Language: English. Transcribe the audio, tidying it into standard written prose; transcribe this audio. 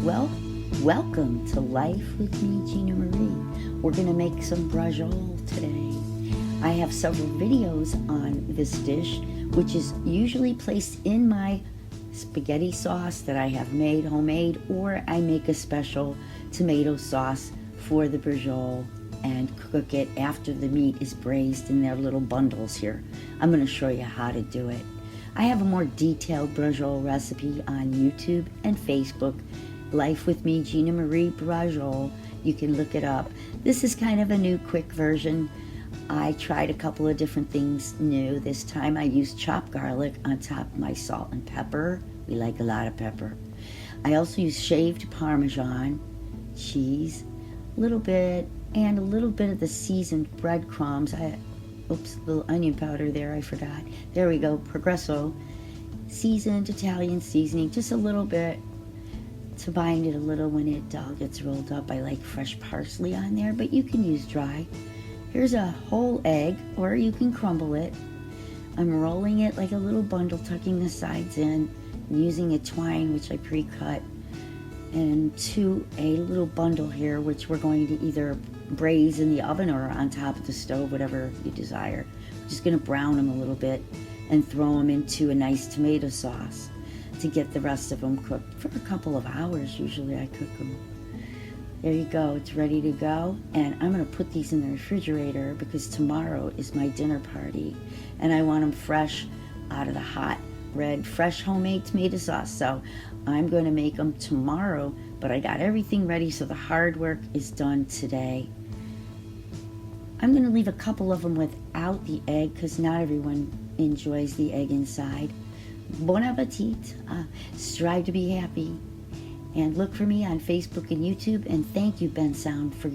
Well, welcome to Life with me, Gina Marie. We're going to make some braciole today. I have several videos on this dish, which is usually placed in my spaghetti sauce that I have made homemade, or I make a special tomato sauce for the braciole and cook it after the meat is braised in their little bundles here. I'm going to show you how to do it. I have a more detailed braciole recipe on YouTube and Facebook. Life with me, Gina Marie Braciole. You can look it up. This is kind of a new quick version. I tried a couple of different things new. This time I used chopped garlic on top of my salt and pepper. We like a lot of pepper. I also used shaved Parmesan, cheese, a little bit of the seasoned breadcrumbs. Oops, a little onion powder there, I forgot. There we go, Braciole. Seasoned Italian seasoning, just a little bit to bind it a little when it all gets rolled up. I like fresh parsley on there, but you can use dry. Here's a whole egg, or you can crumble it. I'm rolling it like a little bundle, tucking the sides in, using a twine, which I pre-cut, and to a little bundle here, which we're going to either braise in the oven or on top of the stove, whatever you desire. I'm just going to brown them a little bit and throw them into a nice tomato sauce to get the rest of them cooked for a couple of hours. Usually I cook them. There you go, it's ready to go. And I'm going to put these in the refrigerator because tomorrow is my dinner party and I want them fresh out of the hot red fresh homemade tomato sauce. So I'm going to make them tomorrow, but I got everything ready, so the hard work is done today. I'm going to leave a couple of them without the egg because not everyone enjoys the egg inside. Bon appetit. Strive to be happy. And look for me on Facebook and YouTube. And thank you, Ben Sound, for